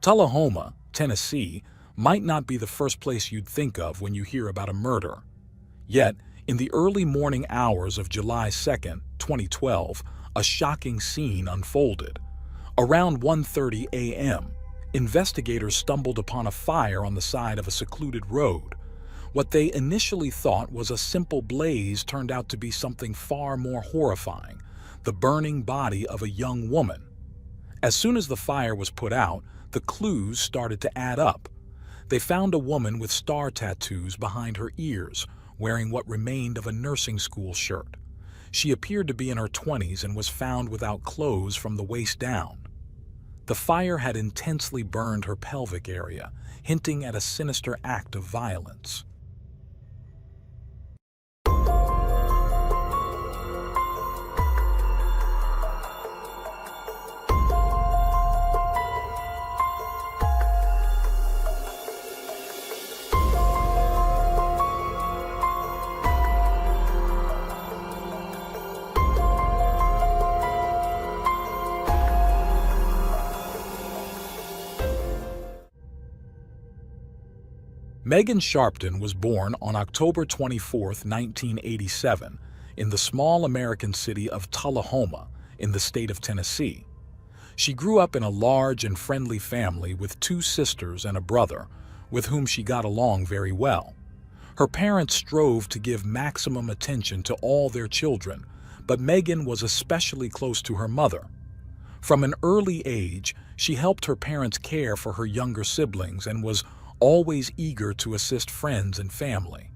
Tullahoma, Tennessee, might not be the first place you'd think of when you hear about a murder. Yet, in the early morning hours of July 2, 2012, a shocking scene unfolded. Around 1:30 a.m., investigators stumbled upon a fire on the side of a secluded road. What they initially thought was a simple blaze turned out to be something far more horrifying: the burning body of a young woman. As soon as the fire was put out, the clues started to add up. They found a woman with star tattoos behind her ears, wearing what remained of a nursing school shirt. She appeared to be in her 20s and was found without clothes from the waist down. The fire had intensely burned her pelvic area, hinting at a sinister act of violence. Megan Sharpton was born on October 24, 1987, in the small American city of Tullahoma, in the state of Tennessee. She grew up in a large and friendly family with 2 sisters and a brother, with whom she got along very well. Her parents strove to give maximum attention to all their children, but Megan was especially close to her mother. From an early age, she helped her parents care for her younger siblings and was always eager to assist friends and family.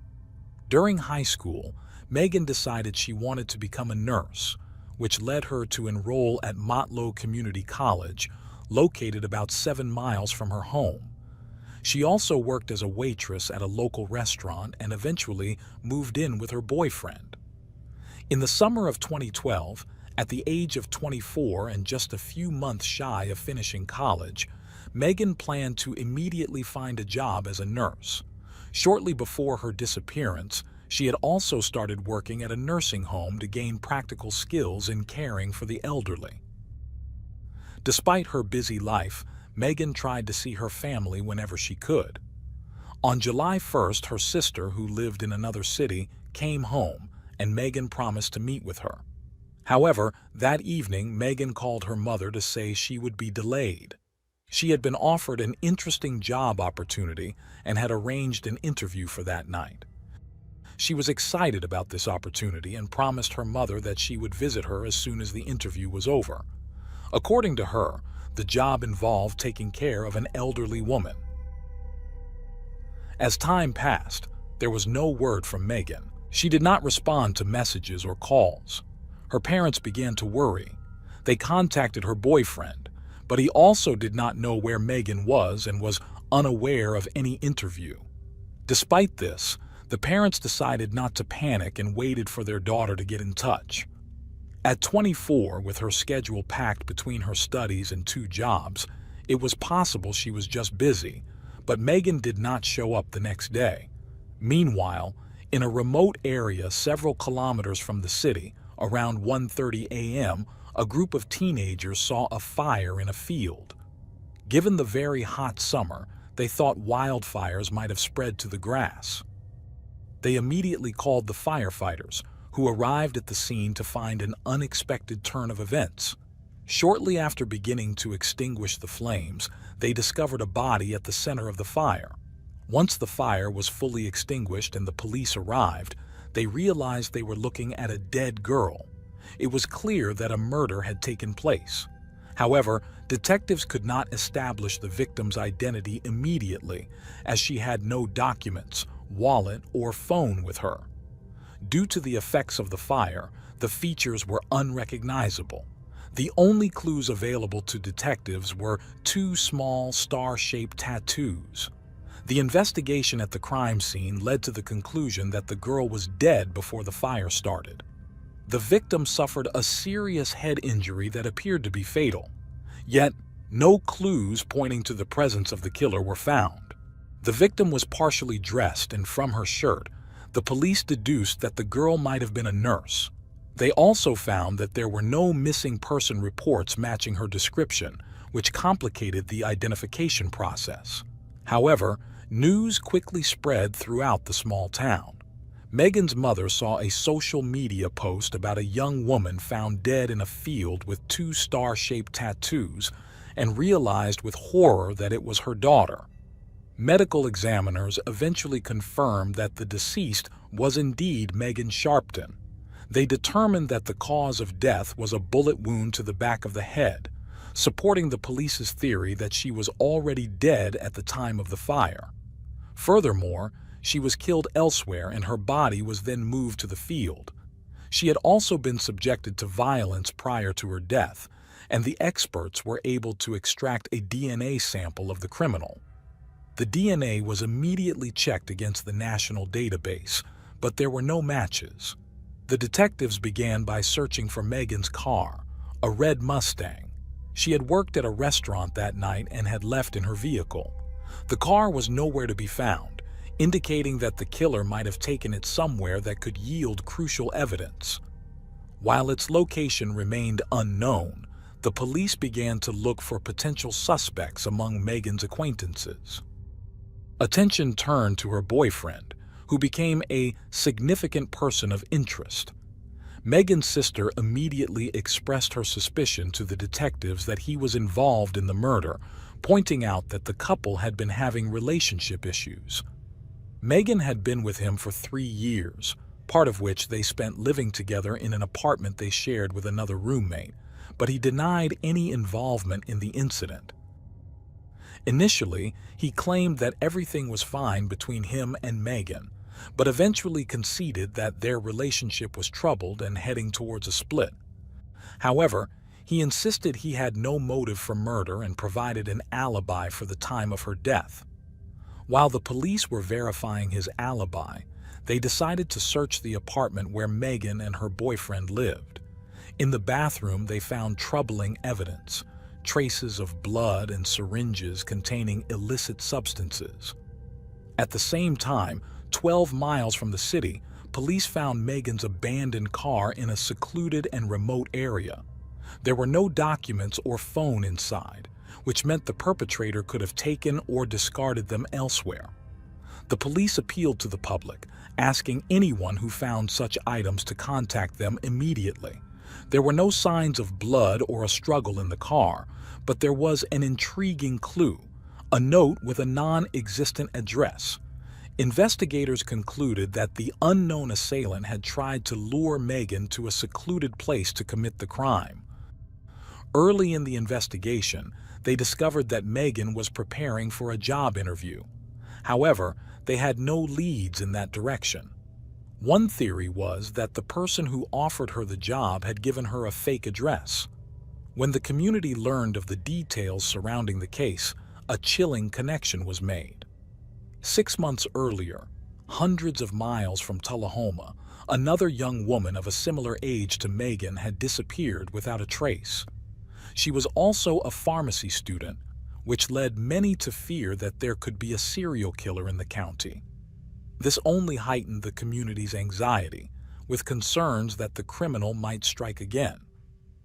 During high school, Megan decided she wanted to become a nurse, which led her to enroll at Motlow Community College, located about 7 miles from her home. She also worked as a waitress at a local restaurant and eventually moved in with her boyfriend. In the summer of 2012, at the age of 24 and just a few months shy of finishing college, Megan planned to immediately find a job as a nurse. Shortly before her disappearance, she had also started working at a nursing home to gain practical skills in caring for the elderly. Despite her busy life, Megan tried to see her family whenever she could. On July 1st, her sister, who lived in another city, came home, and Megan promised to meet with her. However, that evening, Megan called her mother to say she would be delayed. She had been offered an interesting job opportunity and had arranged an interview for that night. She was excited about this opportunity and promised her mother that she would visit her as soon as the interview was over. According to her, the job involved taking care of an elderly woman. As time passed, there was no word from Megan. She did not respond to messages or calls. Her parents began to worry. They contacted her boyfriend, but he also did not know where Megan was and was unaware of any interview. Despite this, the parents decided not to panic and waited for their daughter to get in touch. At 24, with her schedule packed between her studies and 2 jobs, it was possible she was just busy, but Megan did not show up the next day. Meanwhile, in a remote area several kilometers from the city, around 1:30 a.m., a group of teenagers saw a fire in a field. Given the very hot summer, they thought wildfires might have spread to the grass. They immediately called the firefighters, who arrived at the scene to find an unexpected turn of events. Shortly after beginning to extinguish the flames, they discovered a body at the center of the fire. Once the fire was fully extinguished and the police arrived, they realized they were looking at a dead girl. It was clear that a murder had taken place. However, detectives could not establish the victim's identity immediately, as she had no documents, wallet, or phone with her. Due to the effects of the fire, the features were unrecognizable. The only clues available to detectives were 2 small star-shaped tattoos. The investigation at the crime scene led to the conclusion that the girl was dead before the fire started. The victim suffered a serious head injury that appeared to be fatal. Yet, no clues pointing to the presence of the killer were found. The victim was partially dressed, and from her shirt, the police deduced that the girl might have been a nurse. They also found that there were no missing person reports matching her description, which complicated the identification process. However, news quickly spread throughout the small town. Megan's mother saw a social media post about a young woman found dead in a field with 2 star-shaped tattoos and realized with horror that it was her daughter. Medical examiners eventually confirmed that the deceased was indeed Megan Sharpton. They determined that the cause of death was a bullet wound to the back of the head, supporting the police's theory that she was already dead at the time of the fire. Furthermore, she was killed elsewhere and her body was then moved to the field. She had also been subjected to violence prior to her death, and the experts were able to extract a DNA sample of the criminal. The DNA was immediately checked against the national database, but there were no matches. The detectives began by searching for Megan's car, a red Mustang. She had worked at a restaurant that night and had left in her vehicle. The car was nowhere to be found, indicating that the killer might have taken it somewhere that could yield crucial evidence. While its location remained unknown, the police began to look for potential suspects among Megan's acquaintances. Attention turned to her boyfriend, who became a significant person of interest. Megan's sister immediately expressed her suspicion to the detectives that he was involved in the murder, pointing out that the couple had been having relationship issues. Megan had been with him for 3 years, part of which they spent living together in an apartment they shared with another roommate, but he denied any involvement in the incident. Initially, he claimed that everything was fine between him and Megan, but eventually conceded that their relationship was troubled and heading towards a split. However, he insisted he had no motive for murder and provided an alibi for the time of her death. While the police were verifying his alibi, they decided to search the apartment where Megan and her boyfriend lived. In the bathroom, they found troubling evidence, traces of blood and syringes containing illicit substances. At the same time, 12 miles from the city, police found Megan's abandoned car in a secluded and remote area. There were no documents or phone inside, which meant the perpetrator could have taken or discarded them elsewhere. The police appealed to the public, asking anyone who found such items to contact them immediately. There were no signs of blood or a struggle in the car, but there was an intriguing clue, a note with a non-existent address. Investigators concluded that the unknown assailant had tried to lure Megan to a secluded place to commit the crime. Early in the investigation, they discovered that Megan was preparing for a job interview. However, they had no leads in that direction. One theory was that the person who offered her the job had given her a fake address. When the community learned of the details surrounding the case, a chilling connection was made. 6 months earlier, hundreds of miles from Tullahoma, another young woman of a similar age to Megan had disappeared without a trace. She was also a pharmacy student, which led many to fear that there could be a serial killer in the county. This only heightened the community's anxiety, with concerns that the criminal might strike again.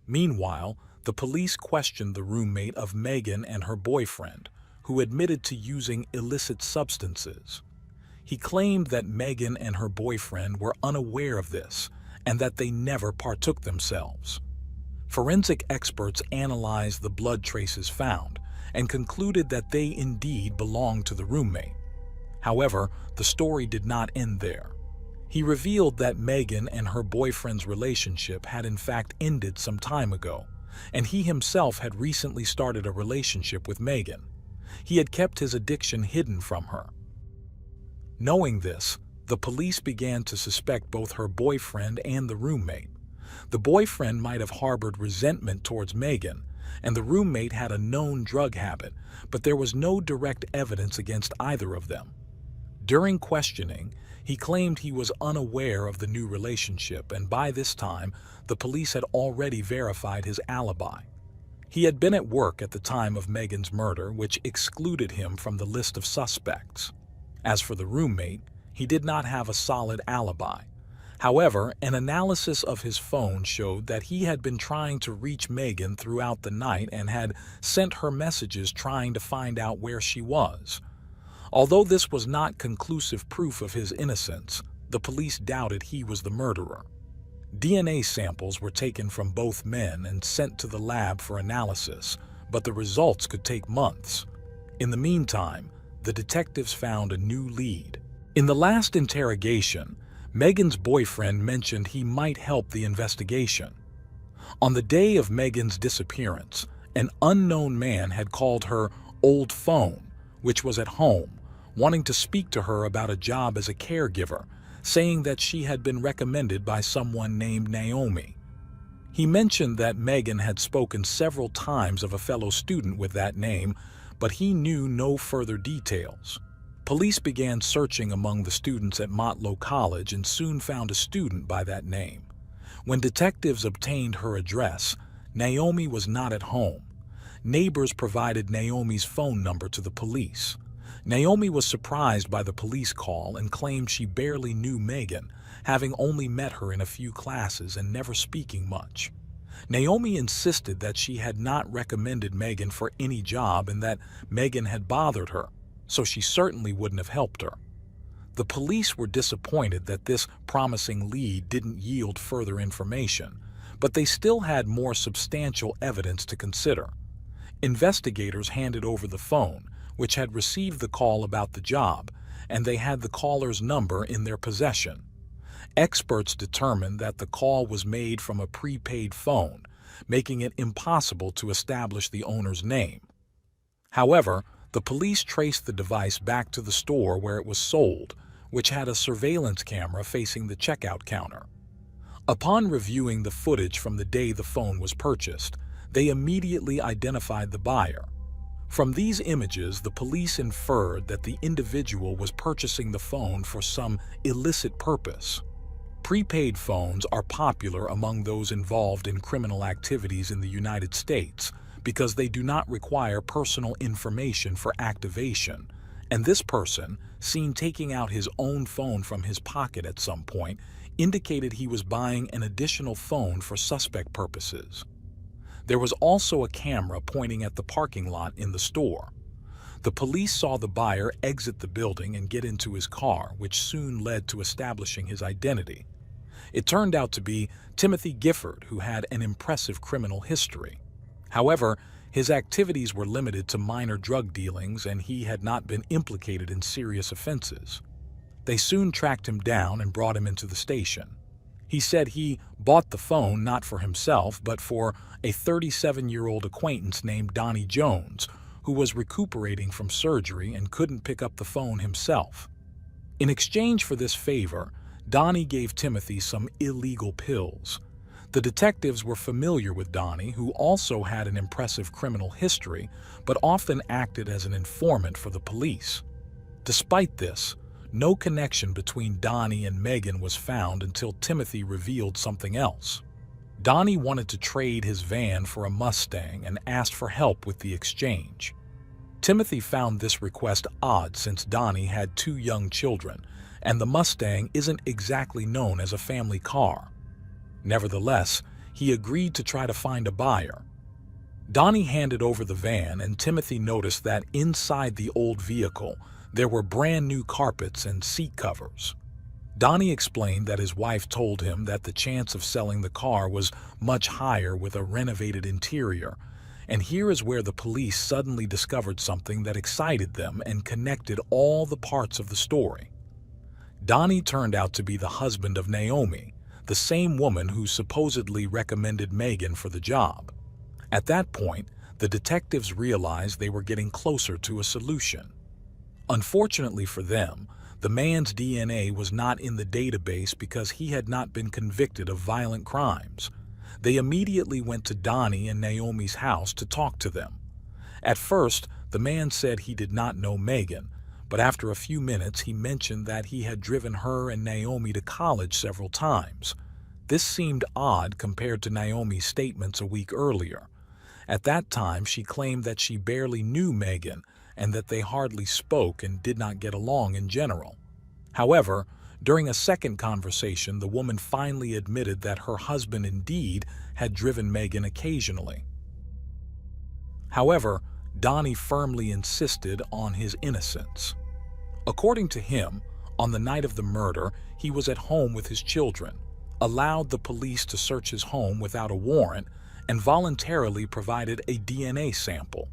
Meanwhile, the police questioned the roommate of Megan and her boyfriend, who admitted to using illicit substances. He claimed that Megan and her boyfriend were unaware of this and that they never partook themselves. Forensic experts analyzed the blood traces found and concluded that they indeed belonged to the roommate. However, the story did not end there. He revealed that Megan and her boyfriend's relationship had in fact ended some time ago, and he himself had recently started a relationship with Megan. He had kept his addiction hidden from her. Knowing this, the police began to suspect both her boyfriend and the roommate. The boyfriend might have harbored resentment towards Megan, and the roommate had a known drug habit, but there was no direct evidence against either of them. During questioning, he claimed he was unaware of the new relationship, and by this time, the police had already verified his alibi. He had been at work at the time of Megan's murder, which excluded him from the list of suspects. As for the roommate, he did not have a solid alibi. However, an analysis of his phone showed that he had been trying to reach Megan throughout the night and had sent her messages trying to find out where she was. Although this was not conclusive proof of his innocence, the police doubted he was the murderer. DNA samples were taken from both men and sent to the lab for analysis, but the results could take months. In the meantime, the detectives found a new lead. In the last interrogation, Megan's boyfriend mentioned he might help the investigation. On the day of Megan's disappearance, an unknown man had called her old phone, which was at home, wanting to speak to her about a job as a caregiver, saying that she had been recommended by someone named Naomi. He mentioned that Megan had spoken several times of a fellow student with that name, but he knew no further details. Police began searching among the students at Motlow College and soon found a student by that name. When detectives obtained her address, Naomi was not at home. Neighbors provided Naomi's phone number to the police. Naomi was surprised by the police call and claimed she barely knew Megan, having only met her in a few classes and never speaking much. Naomi insisted that she had not recommended Megan for any job and that Megan had bothered her, so she certainly wouldn't have helped her. The police were disappointed that this promising lead didn't yield further information, but they still had more substantial evidence to consider. Investigators handed over the phone, which had received the call about the job, and they had the caller's number in their possession. Experts determined that the call was made from a prepaid phone, making it impossible to establish the owner's name. However, the police traced the device back to the store where it was sold, which had a surveillance camera facing the checkout counter. Upon reviewing the footage from the day the phone was purchased, they immediately identified the buyer. From these images, the police inferred that the individual was purchasing the phone for some illicit purpose. Prepaid phones are popular among those involved in criminal activities in the United States because they do not require personal information for activation, and this person, seen taking out his own phone from his pocket at some point, indicated he was buying an additional phone for suspect purposes. There was also a camera pointing at the parking lot in the store. The police saw the buyer exit the building and get into his car, which soon led to establishing his identity. It turned out to be Timothy Gifford, who had an impressive criminal history. However, his activities were limited to minor drug dealings and he had not been implicated in serious offenses. They soon tracked him down and brought him into the station. He said he bought the phone not for himself, but for a 37-year-old acquaintance named Donnie Jones, who was recuperating from surgery and couldn't pick up the phone himself. In exchange for this favor, Donnie gave Timothy some illegal pills. The detectives were familiar with Donnie, who also had an impressive criminal history, but often acted as an informant for the police. Despite this, no connection between Donnie and Megan was found until Timothy revealed something else. Donnie wanted to trade his van for a Mustang and asked for help with the exchange. Timothy found this request odd since Donnie had 2 young children, and the Mustang isn't exactly known as a family car. Nevertheless, he agreed to try to find a buyer. Donnie handed over the van, and Timothy noticed that inside the old vehicle, there were brand new carpets and seat covers. Donnie explained that his wife told him that the chance of selling the car was much higher with a renovated interior, and here is where the police suddenly discovered something that excited them and connected all the parts of the story. Donnie turned out to be the husband of Naomi, the same woman who supposedly recommended Megan for the job. At that point, the detectives realized they were getting closer to a solution. Unfortunately for them, the man's DNA was not in the database because he had not been convicted of violent crimes. They immediately went to Donnie and Naomi's house to talk to them. At first, the man said he did not know Megan, but after a few minutes he mentioned that he had driven her and Naomi to college several times. This seemed odd compared to Naomi's statements a week earlier. At that time, she claimed that she barely knew Megan and that they hardly spoke and did not get along in general. However, During a second conversation, the woman finally admitted that her husband indeed had driven Megan occasionally. However, Donnie firmly insisted on his innocence. According to him, on the night of the murder, he was at home with his children, allowed the police to search his home without a warrant, and voluntarily provided a DNA sample.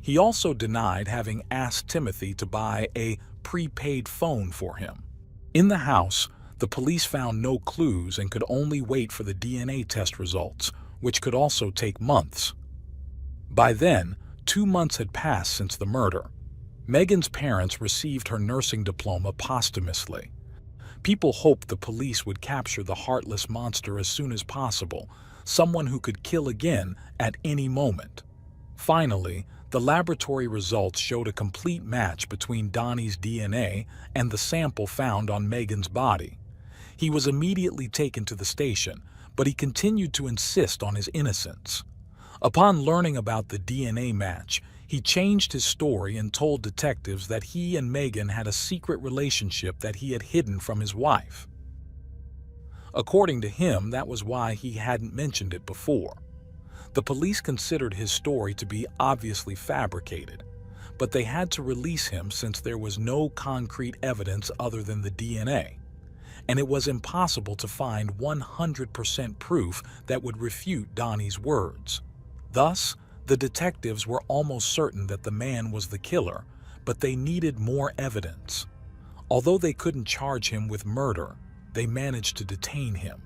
He also denied having asked Timothy to buy a prepaid phone for him. In the house, the police found no clues and could only wait for the DNA test results, which could also take months. By then, 2 months had passed since the murder. Megan's parents received her nursing diploma posthumously. People hoped the police would capture the heartless monster as soon as possible, someone who could kill again at any moment. Finally, the laboratory results showed a complete match between Donnie's DNA and the sample found on Megan's body. He was immediately taken to the station, but he continued to insist on his innocence. Upon learning about the DNA match, he changed his story and told detectives that he and Megan had a secret relationship that he had hidden from his wife. According to him, that was why he hadn't mentioned it before. The police considered his story to be obviously fabricated, but they had to release him since there was no concrete evidence other than the DNA, and it was impossible to find 100% proof that would refute Donnie's words. Thus, the detectives were almost certain that the man was the killer, but they needed more evidence. Although they couldn't charge him with murder, they managed to detain him.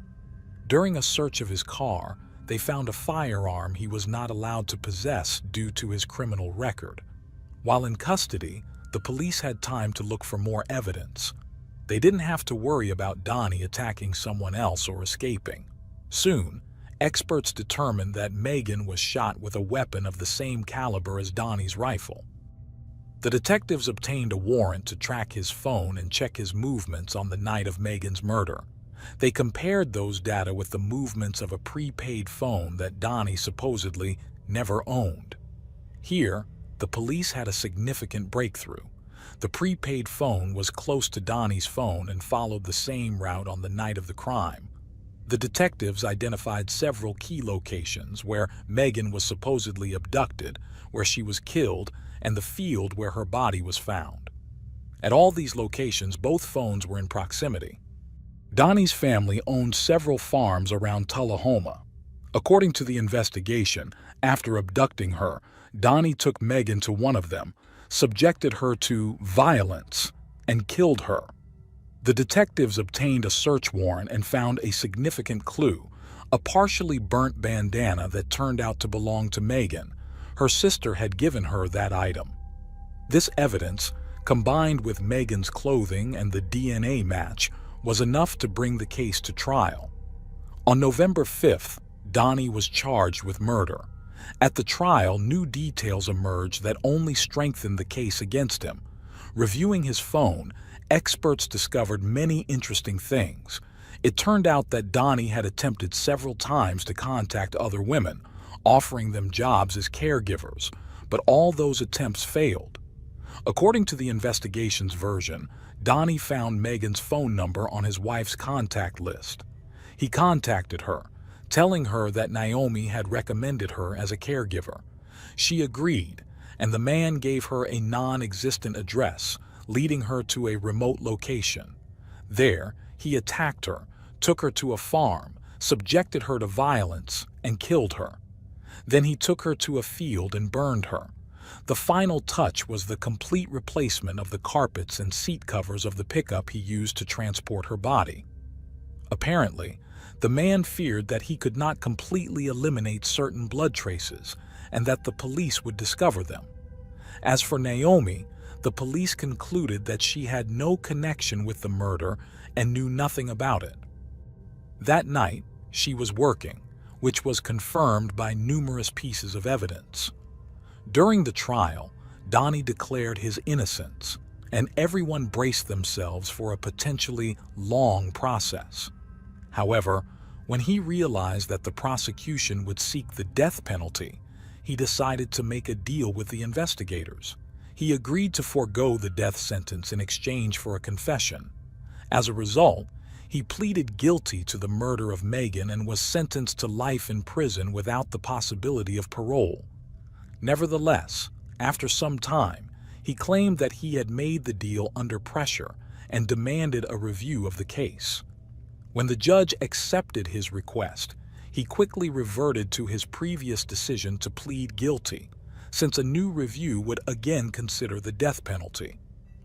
During a search of his car, they found a firearm he was not allowed to possess due to his criminal record. While in custody, the police had time to look for more evidence. They didn't have to worry about Donnie attacking someone else or escaping. Soon, experts determined that Megan was shot with a weapon of the same caliber as Donnie's rifle. The detectives obtained a warrant to track his phone and check his movements on the night of Megan's murder. They compared those data with the movements of a prepaid phone that Donnie supposedly never owned. Here, the police had a significant breakthrough. The prepaid phone was close to Donnie's phone and followed the same route on the night of the crime. The detectives identified several key locations where Megan was supposedly abducted, where she was killed, and the field where her body was found. At all these locations, both phones were in proximity. Donnie's family owned several farms around Tullahoma. According to the investigation, after abducting her, Donnie took Megan to one of them, subjected her to violence, and killed her. The detectives obtained a search warrant and found a significant clue, a partially burnt bandana that turned out to belong to Megan. Her sister had given her that item. This evidence, combined with Megan's clothing and the DNA match, was enough to bring the case to trial. On November 5th, Donnie was charged with murder. At the trial, new details emerged that only strengthened the case against him. Reviewing his phone, experts discovered many interesting things. It turned out that Donnie had attempted several times to contact other women, offering them jobs as caregivers, but all those attempts failed. According to the investigation's version, Donnie found Megan's phone number on his wife's contact list. He contacted her, telling her that Naomi had recommended her as a caregiver. She agreed, and the man gave her a non-existent address, leading her to a remote location. There, he attacked her, took her to a farm, subjected her to violence, and killed her. Then he took her to a field and burned her. The final touch was the complete replacement of the carpets and seat covers of the pickup he used to transport her body. Apparently, the man feared that he could not completely eliminate certain blood traces and that the police would discover them. As for Naomi, the police concluded that she had no connection with the murder and knew nothing about it. That night, she was working, which was confirmed by numerous pieces of evidence. During the trial, Donnie declared his innocence, and everyone braced themselves for a potentially long process. However, when he realized that the prosecution would seek the death penalty, he decided to make a deal with the investigators. He agreed to forego the death sentence in exchange for a confession. As a result, he pleaded guilty to the murder of Megan and was sentenced to life in prison without the possibility of parole. Nevertheless, after some time, he claimed that he had made the deal under pressure and demanded a review of the case. When the judge accepted his request, he quickly reverted to his previous decision to plead guilty, since a new review would again consider the death penalty.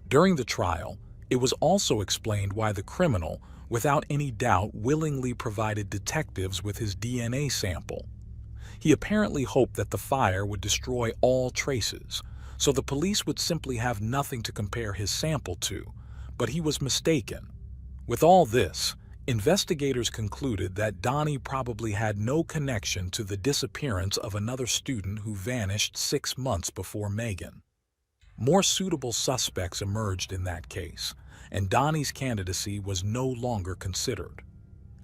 During the trial, it was also explained why the criminal, without any doubt, willingly provided detectives with his DNA sample. He apparently hoped that the fire would destroy all traces, so the police would simply have nothing to compare his sample to, but he was mistaken. With all this, investigators concluded that Donnie probably had no connection to the disappearance of another student who vanished 6 months before Megan. More suitable suspects emerged in that case, and Donnie's candidacy was no longer considered.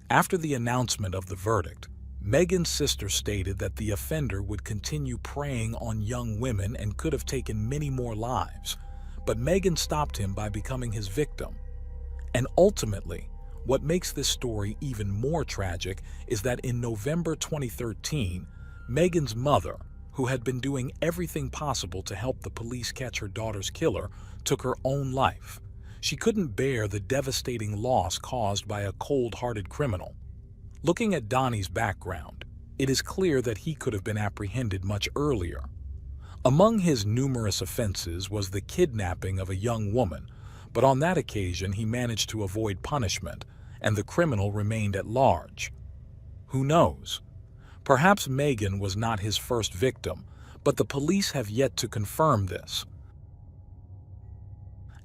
After the announcement of the verdict, Megan's sister stated that the offender would continue preying on young women and could have taken many more lives, but Megan stopped him by becoming his victim. And ultimately, what makes this story even more tragic is that in November 2013, Megan's mother, who had been doing everything possible to help the police catch her daughter's killer, took her own life. She couldn't bear the devastating loss caused by a cold-hearted criminal. Looking at Donnie's background, it is clear that he could have been apprehended much earlier. Among his numerous offenses was the kidnapping of a young woman, but on that occasion he managed to avoid punishment, and the criminal remained at large. Who knows? Perhaps Megan was not his first victim, but the police have yet to confirm this.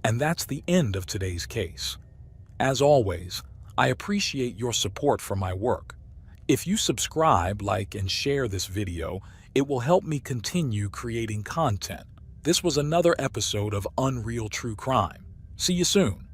And that's the end of today's case. As always, I appreciate your support for my work. If you subscribe, like, and share this video, it will help me continue creating content. This was another episode of Unreal True Crime. See you soon.